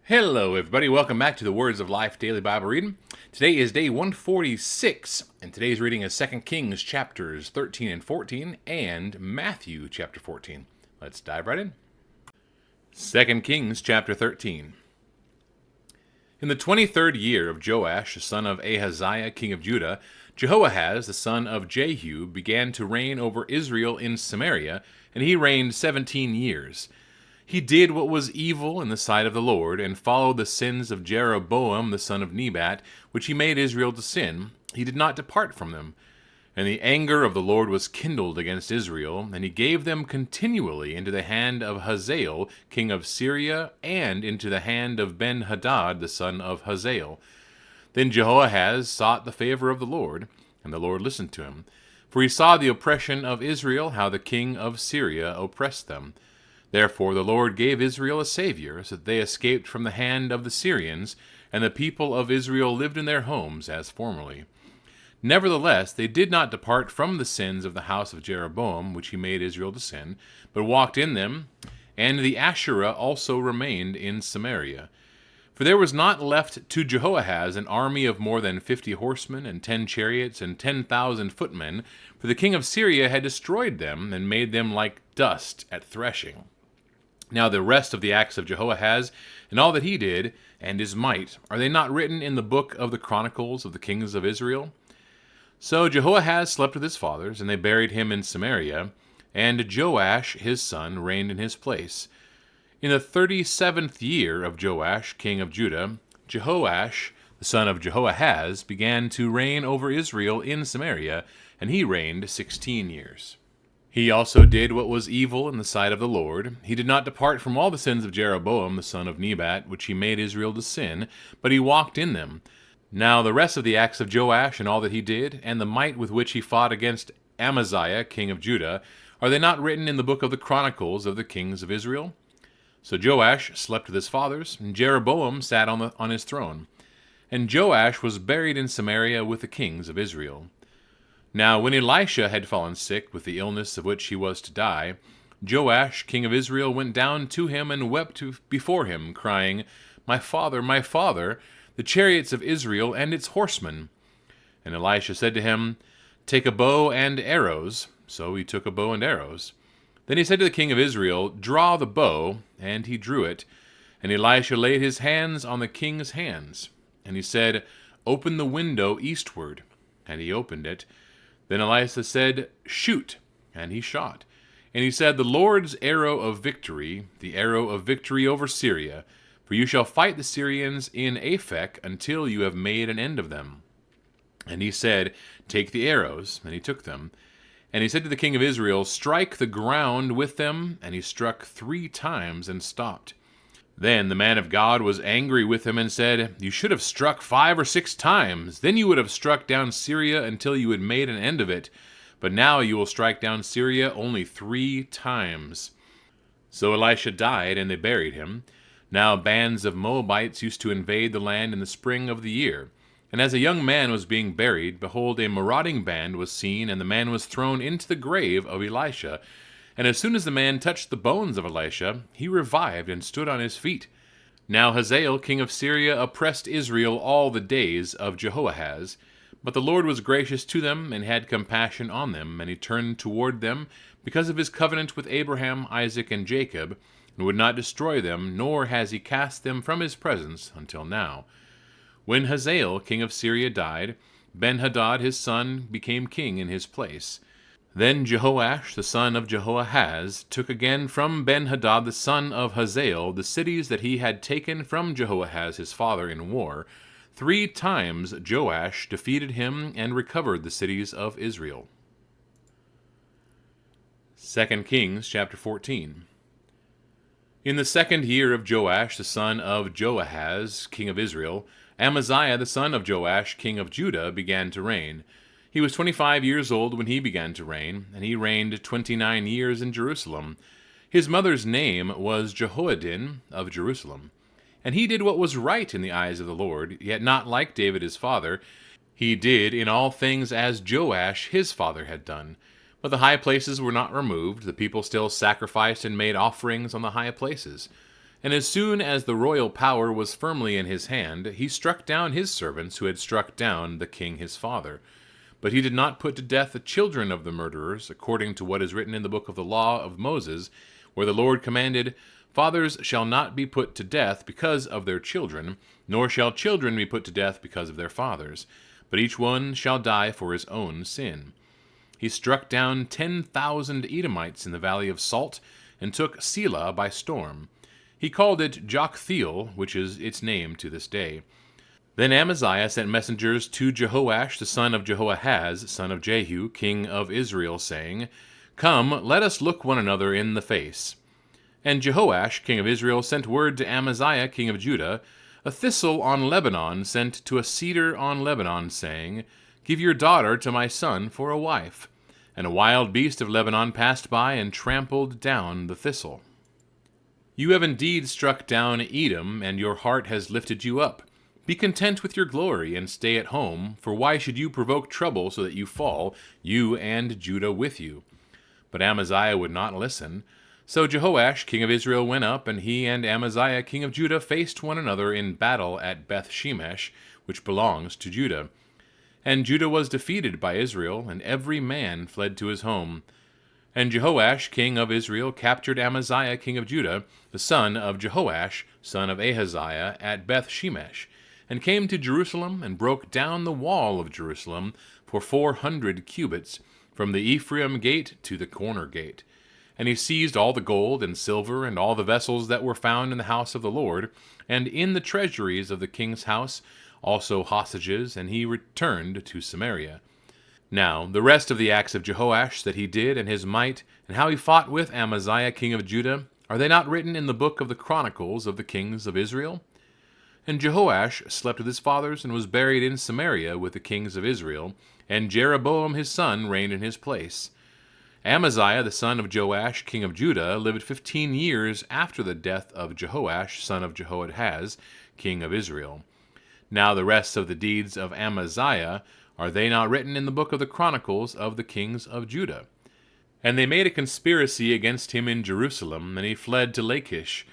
Hello, everybody. Welcome back to the Words of Life Daily Bible Reading. Today is day 146, and today's reading is 2 Kings chapters 13 and 14 and Matthew chapter 14. Let's dive right in. 2 Kings chapter 13. In the 23rd year of Joash, the son of Ahaziah, king of Judah, Jehoahaz, the son of Jehu, began to reign over Israel in Samaria, and he reigned 17 years. He did what was evil in the sight of the Lord, and followed the sins of Jeroboam the son of Nebat, which he made Israel to sin. He did not depart from them. And the anger of the Lord was kindled against Israel, and he gave them continually into the hand of Hazael, king of Syria, and into the hand of Ben-Hadad the son of Hazael. Then Jehoahaz sought the favor of the Lord, and the Lord listened to him. For he saw the oppression of Israel, how the king of Syria oppressed them. Therefore the Lord gave Israel a savior, so that they escaped from the hand of the Syrians, and the people of Israel lived in their homes as formerly. Nevertheless, they did not depart from the sins of the house of Jeroboam, which he made Israel to sin, but walked in them, and the Asherah also remained in Samaria. For there was not left to Jehoahaz an army of more than 50 horsemen, and 10 chariots, and 10,000 footmen, for the king of Syria had destroyed them, and made them like dust at threshing. Now the rest of the acts of Jehoahaz, and all that he did, and his might, are they not written in the book of the Chronicles of the kings of Israel? So Jehoahaz slept with his fathers, and they buried him in Samaria, and Joash his son reigned in his place. In the 37th year of Joash, king of Judah, Jehoash, the son of Jehoahaz, began to reign over Israel in Samaria, and he reigned 16 years. He also did what was evil in the sight of the Lord. He did not depart from all the sins of Jeroboam the son of Nebat, which he made Israel to sin, but he walked in them. Now the rest of the acts of Joash, and all that he did, and the might with which he fought against Amaziah, king of Judah, are they not written in the book of the Chronicles of the kings of Israel? So Joash slept with his fathers, and Jeroboam sat on his throne. And Joash was buried in Samaria with the kings of Israel. Now when Elisha had fallen sick with the illness of which he was to die, Joash, king of Israel, went down to him and wept before him, crying, my father, the chariots of Israel and its horsemen. And Elisha said to him, take a bow and arrows. So he took a bow and arrows. Then he said to the king of Israel, draw the bow, and he drew it. And Elisha laid his hands on the king's hands. And he said, open the window eastward. And he opened it. Then Elisha said, shoot, and he shot. And he said, the Lord's arrow of victory, the arrow of victory over Syria, for you shall fight the Syrians in Aphek until you have made an end of them. And he said, take the arrows, and he took them. And he said to the king of Israel, strike the ground with them, and he struck 3 times and stopped. Then the man of God was angry with him and said, you should have struck 5 or 6 times. Then you would have struck down Syria until you had made an end of it. But now you will strike down Syria only 3 times. So Elisha died, and they buried him. Now bands of Moabites used to invade the land in the spring of the year. And as a young man was being buried, behold, a marauding band was seen, and the man was thrown into the grave of Elisha. And as soon as the man touched the bones of Elisha, he revived and stood on his feet. Now Hazael, king of Syria, oppressed Israel all the days of Jehoahaz. But the Lord was gracious to them, and had compassion on them, and he turned toward them, because of his covenant with Abraham, Isaac, and Jacob, and would not destroy them, nor has he cast them from his presence until now. When Hazael, king of Syria, died, Ben-Hadad his son became king in his place. Then Jehoash, the son of Jehoahaz, took again from Ben-Hadad the son of Hazael the cities that he had taken from Jehoahaz his father in war. 3 times Joash defeated him and recovered the cities of Israel. 2 Kings chapter 14. In the 2nd year of Joash the son of Joahaz, king of Israel, Amaziah the son of Joash, king of Judah, began to reign. He was 25 years old when he began to reign, and he reigned 29 years in Jerusalem. His mother's name was Jehoaddin of Jerusalem. And he did what was right in the eyes of the Lord, yet not like David his father. He did in all things as Joash his father had done. But the high places were not removed. The people still sacrificed and made offerings on the high places. And as soon as the royal power was firmly in his hand, he struck down his servants who had struck down the king his father. But he did not put to death the children of the murderers, according to what is written in the book of the law of Moses, where the Lord commanded, Fathers shall not be put to death because of their children, nor shall children be put to death because of their fathers, but each one shall die for his own sin. He struck down 10,000 Edomites in the valley of Salt, and took Selah by storm. He called it Joktheel, which is its name to this day. Then Amaziah sent messengers to Jehoash the son of Jehoahaz, son of Jehu, king of Israel, saying, Come, let us look one another in the face. And Jehoash, king of Israel, sent word to Amaziah, king of Judah, a thistle on Lebanon sent to a cedar on Lebanon, saying, Give your daughter to my son for a wife. And a wild beast of Lebanon passed by and trampled down the thistle. You have indeed struck down Edom, and your heart has lifted you up. Be content with your glory, and stay at home, for why should you provoke trouble so that you fall, you and Judah with you? But Amaziah would not listen. So Jehoash, king of Israel, went up, and he and Amaziah, king of Judah, faced one another in battle at Beth-shemesh, which belongs to Judah. And Judah was defeated by Israel, and every man fled to his home. And Jehoash, king of Israel, captured Amaziah, king of Judah, the son of Jehoash, son of Ahaziah, at Beth-shemesh, and came to Jerusalem, and broke down the wall of Jerusalem for 400 cubits, from the Ephraim gate to the corner gate. And he seized all the gold and silver, and all the vessels that were found in the house of the Lord, and in the treasuries of the king's house, also hostages, and he returned to Samaria. Now, the rest of the acts of Jehoash that he did, and his might, and how he fought with Amaziah king of Judah, are they not written in the book of the Chronicles of the kings of Israel? And Jehoash slept with his fathers, and was buried in Samaria with the kings of Israel, and Jeroboam his son reigned in his place. Amaziah the son of Joash king of Judah lived 15 years after the death of Jehoash son of Jehoahaz king of Israel. Now the rest of the deeds of Amaziah, are they not written in the book of the Chronicles of the kings of Judah? And they made a conspiracy against him in Jerusalem, and he fled to Lachish.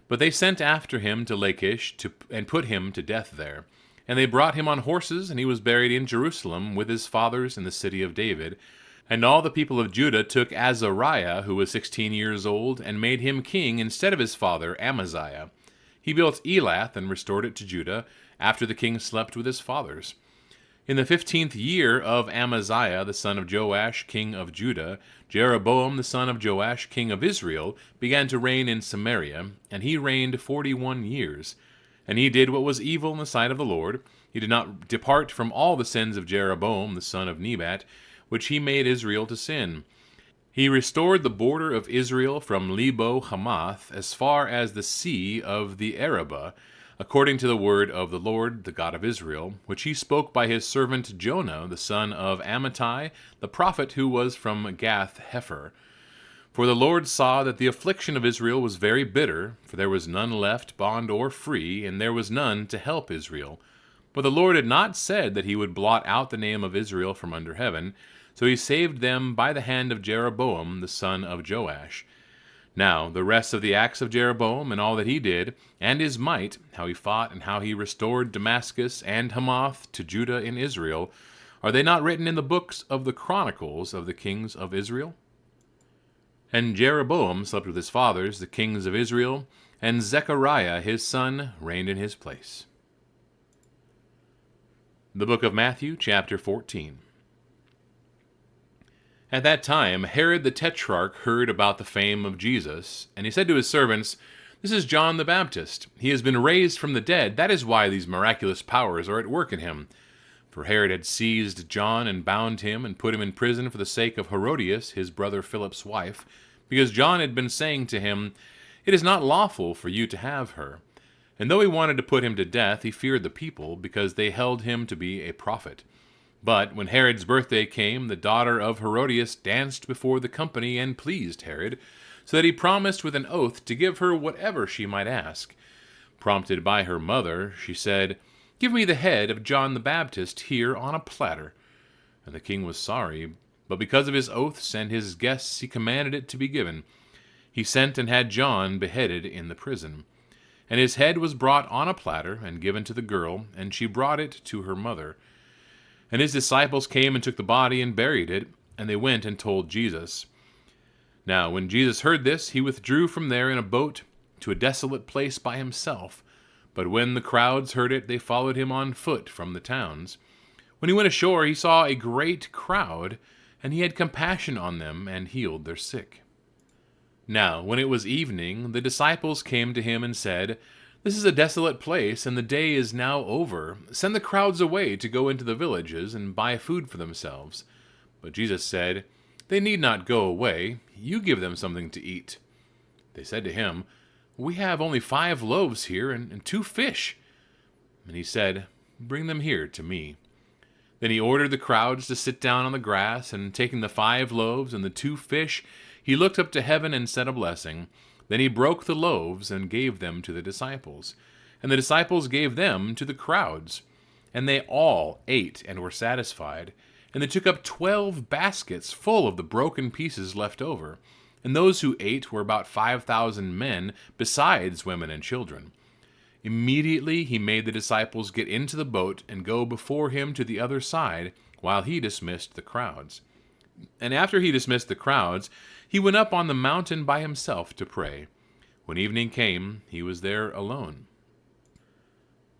But they sent after him to Lachish, and put him to death there. And they brought him on horses, and he was buried in Jerusalem with his fathers in the city of David. And all the people of Judah took Azariah, who was 16 years old, and made him king instead of his father Amaziah. He built Elath and restored it to Judah, after the king slept with his fathers. In the 15th year of Amaziah the son of Joash king of Judah, Jeroboam the son of Joash king of Israel began to reign in Samaria, and he reigned 41 years. And he did what was evil in the sight of the Lord. He did not depart from all the sins of Jeroboam the son of Nebat, which he made Israel to sin. He restored the border of Israel from Lebo Hamath as far as the sea of the Arabah, according to the word of the Lord, the God of Israel, which he spoke by his servant Jonah, the son of Amittai, the prophet who was from Gath-hepher. For the Lord saw that the affliction of Israel was very bitter, for there was none left, bond or free, and there was none to help Israel. But the Lord had not said that he would blot out the name of Israel from under heaven, so he saved them by the hand of Jeroboam, the son of Joash. Now, the rest of the acts of Jeroboam, and all that he did, and his might, how he fought, and how he restored Damascus and Hamath to Judah in Israel, are they not written in the books of the Chronicles of the kings of Israel? And Jeroboam slept with his fathers, the kings of Israel, and Zechariah his son reigned in his place. The book of Matthew, chapter 14. At that time, Herod the Tetrarch heard about the fame of Jesus, and he said to his servants, This is John the Baptist. He has been raised from the dead. That is why these miraculous powers are at work in him. For Herod had seized John and bound him and put him in prison for the sake of Herodias, his brother Philip's wife, because John had been saying to him, It is not lawful for you to have her. And though he wanted to put him to death, he feared the people, because they held him to be a prophet. But when Herod's birthday came, the daughter of Herodias danced before the company and pleased Herod, so that he promised with an oath to give her whatever she might ask. Prompted by her mother, she said, Give me the head of John the Baptist here on a platter. And the king was sorry, but because of his oaths and his guests he commanded it to be given. He sent and had John beheaded in the prison. And his head was brought on a platter and given to the girl, and she brought it to her mother. And his disciples came and took the body and buried it, and they went and told Jesus. Now when Jesus heard this, he withdrew from there in a boat to a desolate place by himself. But when the crowds heard it, they followed him on foot from the towns. When he went ashore, he saw a great crowd, and he had compassion on them and healed their sick. Now, when it was evening, the disciples came to him and said, "This is a desolate place, and the day is now over. Send the crowds away to go into the villages and buy food for themselves." But Jesus said, "They need not go away. You give them something to eat." They said to him, "We have only 5 loaves here and 2 fish." And he said, "Bring them here to me." Then he ordered the crowds to sit down on the grass, and taking the 5 loaves and the 2 fish, he looked up to heaven and said a blessing. Then he broke the loaves and gave them to the disciples. And the disciples gave them to the crowds. And they all ate and were satisfied. And they took up 12 baskets full of the broken pieces left over. And those who ate were about 5,000 men, besides women and children. Immediately he made the disciples get into the boat and go before him to the other side, while he dismissed the crowds. And after he dismissed the crowds, he went up on the mountain by himself to pray. When evening came, he was there alone.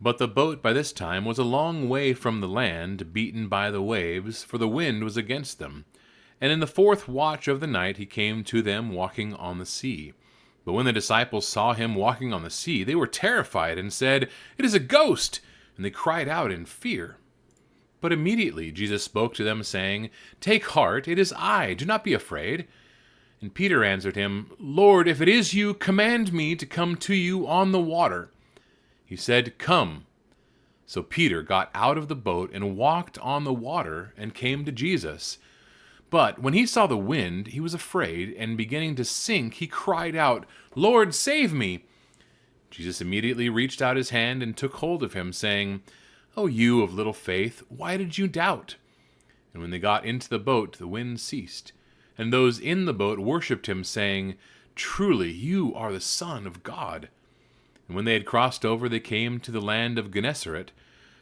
But the boat by this time was a long way from the land, beaten by the waves, for the wind was against them. And in the 4th watch of the night he came to them walking on the sea. But when the disciples saw him walking on the sea, they were terrified and said, "It is a ghost!" And they cried out in fear. But immediately Jesus spoke to them, saying, "Take heart, it is I, do not be afraid." And Peter answered him, "Lord, if it is you, command me to come to you on the water." He said, "Come." So Peter got out of the boat and walked on the water and came to Jesus. But when he saw the wind, he was afraid, and beginning to sink, he cried out, "Lord, save me!" Jesus immediately reached out his hand and took hold of him, saying, "O you of little faith, why did you doubt?" And when they got into the boat, the wind ceased. And those in the boat worshipped him, saying, "Truly you are the Son of God." And when they had crossed over, they came to the land of Gennesaret.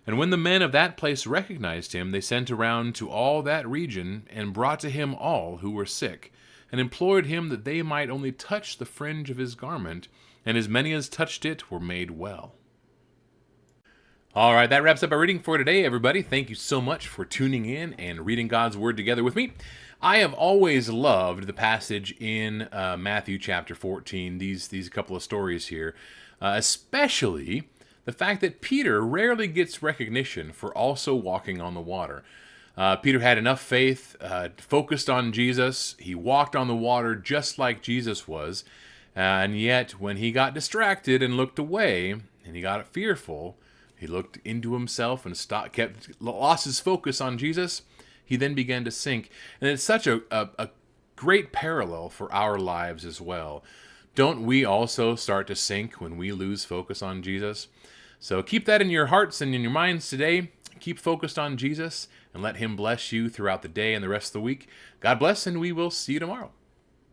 And when the men of that place recognized him, they sent around to all that region, and brought to him all who were sick, and implored him that they might only touch the fringe of his garment, and as many as touched it were made well. All right, that wraps up our reading for today, everybody. Thank you so much for tuning in and reading God's Word together with me. I have always loved the passage in Matthew chapter 14, these couple of stories here, especially the fact that Peter rarely gets recognition for also walking on the water. Peter had enough faith, focused on Jesus. He walked on the water just like Jesus was. And yet, when he got distracted and looked away, and he got fearful, he looked into himself and lost his focus on Jesus. He then began to sink. And it's such a great parallel for our lives as well. Don't we also start to sink when we lose focus on Jesus? So keep that in your hearts and in your minds today. Keep focused on Jesus and let him bless you throughout the day and the rest of the week. God bless, and we will see you tomorrow.